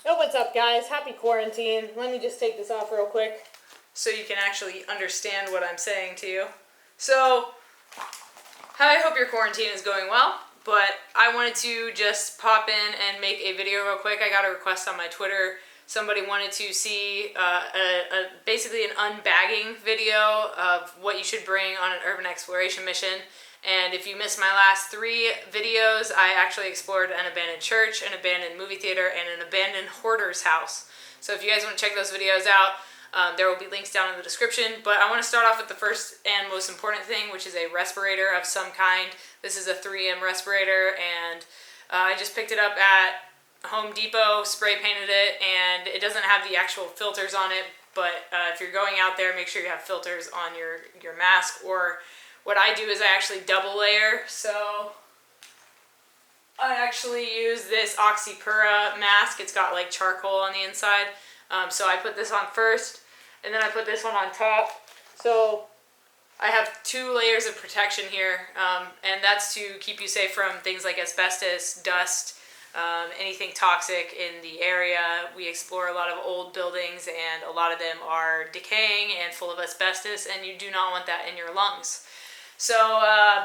Oh, what's up, guys? Happy quarantine. Let me just take this off real quick so you can actually understand what I'm saying to you. So, I hope your quarantine is going well, but I wanted to just pop in and make a video real quick. I got a request on my Twitter. Somebody wanted to see basically an unbagging video of what you should bring on an urban exploration mission. And if you missed my last 3 videos, I actually explored an abandoned church, an abandoned movie theater, and an abandoned hoarder's house. So if you guys want to check those videos out, there will be links down in the description. But I want to start off with the first and most important thing, which is a respirator of some kind. This is a 3M respirator, and I just picked it up at Home Depot, spray painted it, and it doesn't have the actual filters on it. But if you're going out there, make sure you have filters on your mask. Or what I do is I actually double layer. So I actually use this Oxypura mask. It's got like charcoal on the inside. So I put this on first, and then I put this one on top. So I have 2 layers of protection here, and that's to keep you safe from things like asbestos, dust, anything toxic in the area. We explore a lot of old buildings, and a lot of them are decaying and full of asbestos, and you do not want that in your lungs. So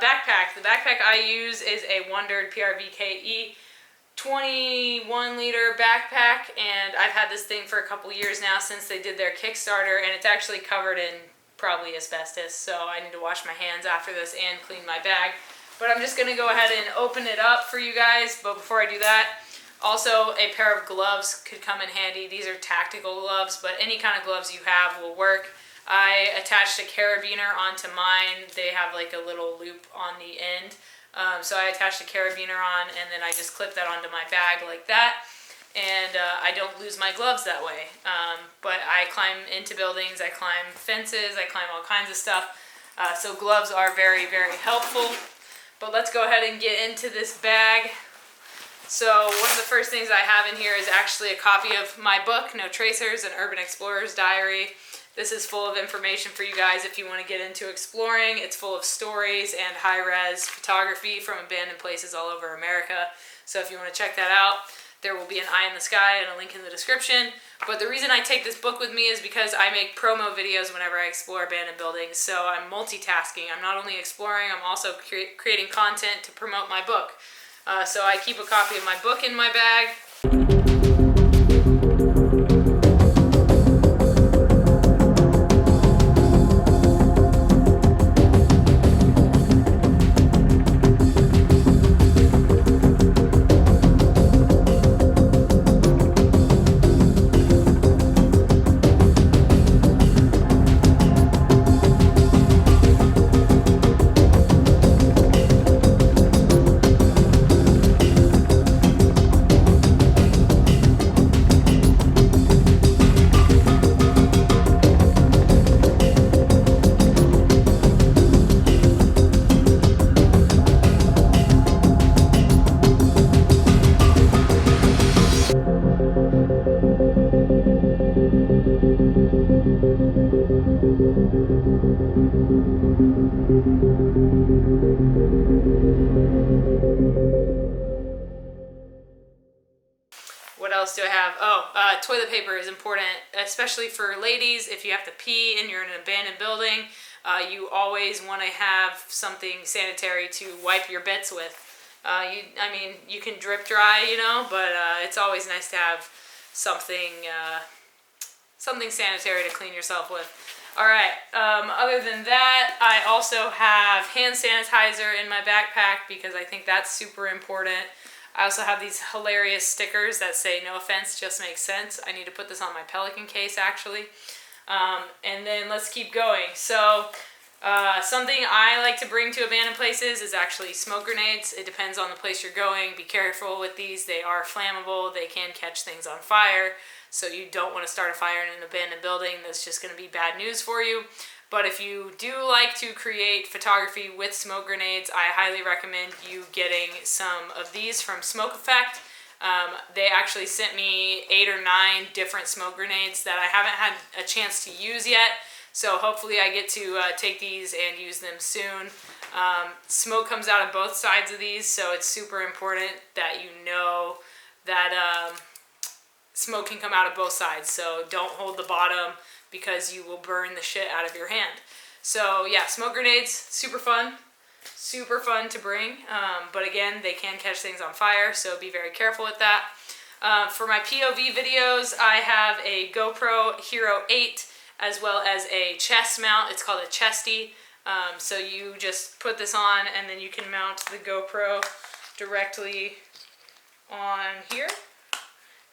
backpack. The backpack I use is a Wondered PRVKE 21 liter backpack, and I've had this thing for a couple years now since they did their Kickstarter, and it's actually covered in probably asbestos, so I need to wash my hands after this and clean my bag. But I'm just going to go ahead and open it up for you guys. But before I do that, also a pair of gloves could come in handy. These are tactical gloves, but any kind of gloves you have will work. I attached a carabiner onto mine. They have like a little loop on the end. So I attached a carabiner on, and then I just clip that onto my bag like that. And I don't lose my gloves that way. But I climb into buildings, I climb fences, I climb all kinds of stuff. So gloves are very, very helpful. But let's go ahead and get into this bag. So one of the first things I have in here is actually a copy of my book, No Tracers, an Urban Explorer's Diary. This is full of information for you guys if you want to get into exploring. It's full of stories and high-res photography from abandoned places all over America. So if you want to check that out, there will be an eye in the sky and a link in the description. But the reason I take this book with me is because I make promo videos whenever I explore abandoned buildings. So I'm multitasking. I'm not only exploring, I'm also creating content to promote my book. So I keep a copy of my book in my bag. What else do I have? Toilet paper is important, especially for ladies. If you have to pee and you're in an abandoned building, you always want to have something sanitary to wipe your bits with. You can drip dry, but it's always nice to have something sanitary to clean yourself with. All right, other than that, I also have hand sanitizer in my backpack because I think that's super important. I also have these hilarious stickers that say, "No offense, just makes sense." I need to put this on my Pelican case, actually. And then let's keep going. So something I like to bring to abandoned places is actually smoke grenades. It depends on the place you're going. Be careful with these. They are flammable. They can catch things on fire. So you don't want to start a fire in an abandoned building. That's just going to be bad news for you. But if you do like to create photography with smoke grenades, I highly recommend you getting some of these from Smoke Effect. They actually sent me 8 or 9 different smoke grenades that I haven't had a chance to use yet. So hopefully I get to take these and use them soon. Smoke comes out of both sides of these, so it's super important that you know that smoke can come out of both sides. So don't hold the bottom because you will burn the shit out of your hand. So yeah, smoke grenades, super fun to bring. But again, they can catch things on fire, so be very careful with that. For my POV videos, I have a GoPro Hero 8 as well as a chest mount. It's called a chesty. So you just put this on and then you can mount the GoPro directly on here.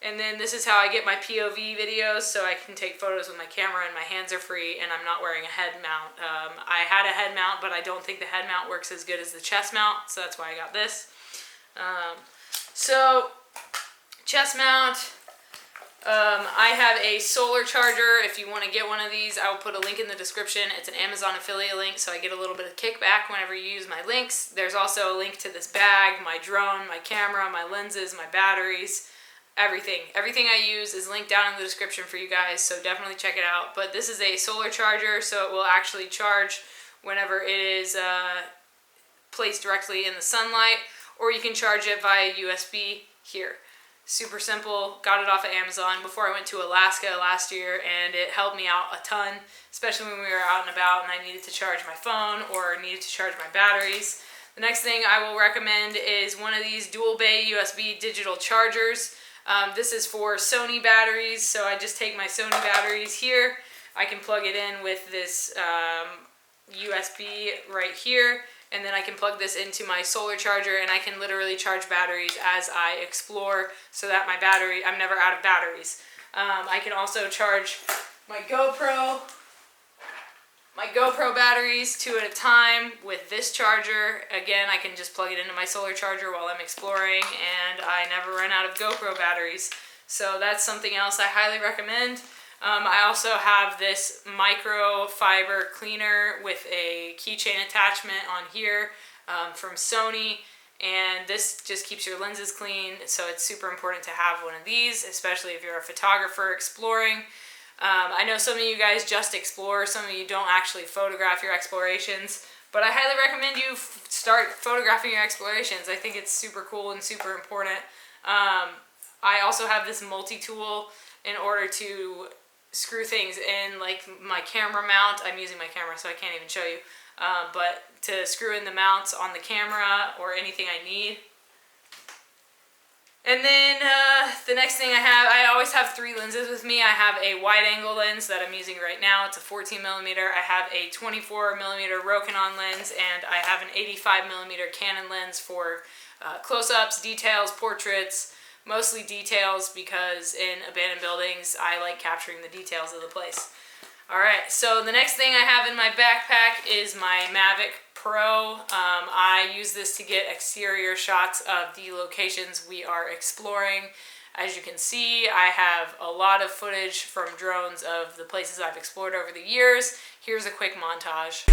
And then this is how I get my POV videos, so I can take photos with my camera and my hands are free and I'm not wearing a head mount. I had a head mount, but I don't think the head mount works as good as the chest mount, so that's why I got this. So, chest mount. I have a solar charger. If you want to get one of these, I will put a link in the description. It's an Amazon affiliate link, so I get a little bit of kickback whenever you use my links. There's also a link to this bag, my drone, my camera, my lenses, my batteries, everything. Everything I use is linked down in the description for you guys, so definitely check it out. But this is a solar charger, so it will actually charge whenever it is placed directly in the sunlight, or you can charge it via USB here. Super simple. Got it off of Amazon before I went to Alaska last year, and it helped me out a ton, especially when we were out and about and I needed to charge my phone or needed to charge my batteries. The next thing I will recommend is one of these dual bay USB digital chargers. This is for Sony batteries, so I just take my Sony batteries here. I can plug it in with this USB right here, and then I can plug this into my solar charger, and I can literally charge batteries as I explore, so that I'm never out of batteries. I can also charge my GoPro batteries 2 at a time with this charger. Again, I can just plug it into my solar charger while I'm exploring, and I never run out of GoPro batteries. So that's something else I highly recommend. I also have this microfiber cleaner with a keychain attachment on here from Sony, and this just keeps your lenses clean, so it's super important to have one of these, especially if you're a photographer exploring. I know some of you guys just explore, some of you don't actually photograph your explorations, but I highly recommend you start photographing your explorations. I think it's super cool and super important. I also have this multi-tool in order to screw things in, like my camera mount. I'm using my camera, so I can't even show you, but to screw in the mounts on the camera or anything I need. And then the next thing I always have 3 lenses with me. I have a wide angle lens that I'm using right now. It's a 14mm. I have a 24mm Rokinon lens, and I have an 85mm Canon lens for close-ups, details, portraits, mostly details, because in abandoned buildings I like capturing the details of the place. Alright, so the next thing I have in my backpack is my Mavic Pro. I use this to get exterior shots of the locations we are exploring. As you can see, I have a lot of footage from drones of the places I've explored over the years. Here's a quick montage.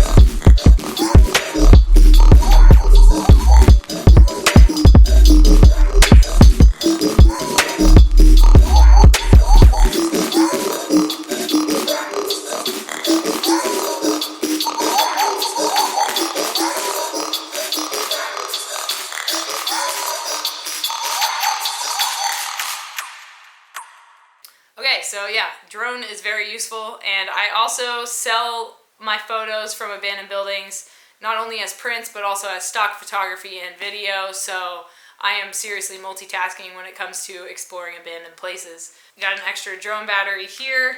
Okay, so yeah, drone is very useful, and I also sell my photos from abandoned buildings, not only as prints, but also as stock photography and video, so I am seriously multitasking when it comes to exploring abandoned places. Got an extra drone battery here,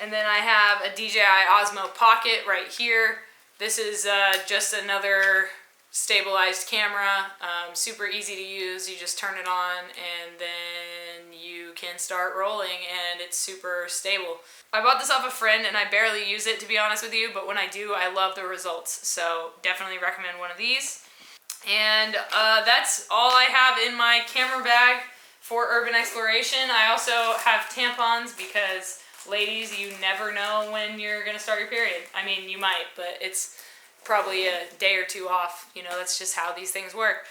and then I have a DJI Osmo Pocket right here. This is just another stabilized camera, super easy to use. You just turn it on and then you can start rolling, and it's super stable. I bought this off a friend and I barely use it, to be honest with you, but when I do, I love the results, so definitely recommend one of these. And that's all I have in my camera bag for urban exploration. I also have tampons because, ladies, you never know when you're gonna start your period. I mean, you might, but it's probably a day or 2 off. You know, that's just how these things work.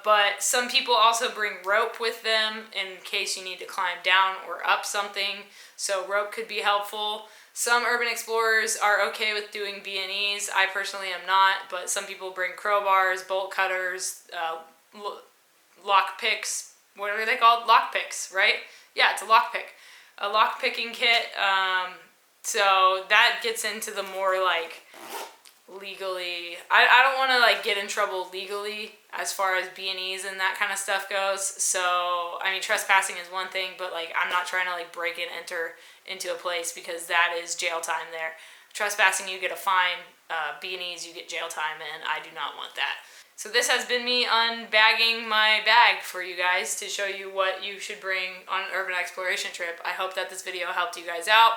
But some people also bring rope with them in case you need to climb down or up something, so rope could be helpful. Some urban explorers are okay with doing B&Es. I personally am not, but some people bring crowbars, bolt cutters, lock picks, what are they called? Lockpicks, right? Yeah, it's a lockpick. A lockpicking kit. So that gets into the more like legally, I don't want to like get in trouble legally as far as B&Es and that kind of stuff goes. So I mean, trespassing is one thing, but like I'm not trying to like break and enter into a place because that is jail time there. Trespassing, you get a fine. B&Es, you get jail time, and I do not want that. So this has been me unbagging my bag for you guys to show you what you should bring on an urban exploration trip. I hope that this video helped you guys out.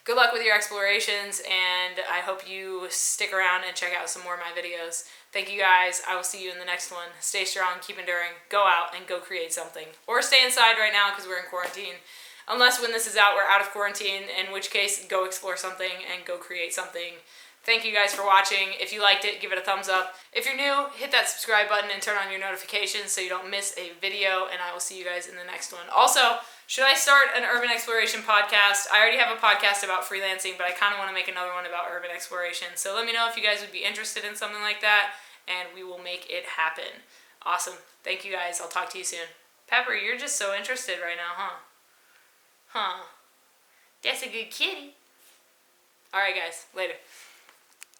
Good luck with your explorations, and I hope you stick around and check out some more of my videos. Thank you guys. I will see you in the next one. Stay strong, keep enduring, go out and go create something. Or stay inside right now because we're in quarantine. Unless when this is out, we're out of quarantine, in which case, go explore something and go create something. Thank you guys for watching. If you liked it, give it a thumbs up. If you're new, hit that subscribe button and turn on your notifications so you don't miss a video, and I will see you guys in the next one. Also, should I start an urban exploration podcast? I already have a podcast about freelancing, but I kind of want to make another one about urban exploration. So let me know if you guys would be interested in something like that, and we will make it happen. Awesome. Thank you guys. I'll talk to you soon. Pepper, you're just so interested right now, huh? Huh. That's a good kitty. Alright guys, later.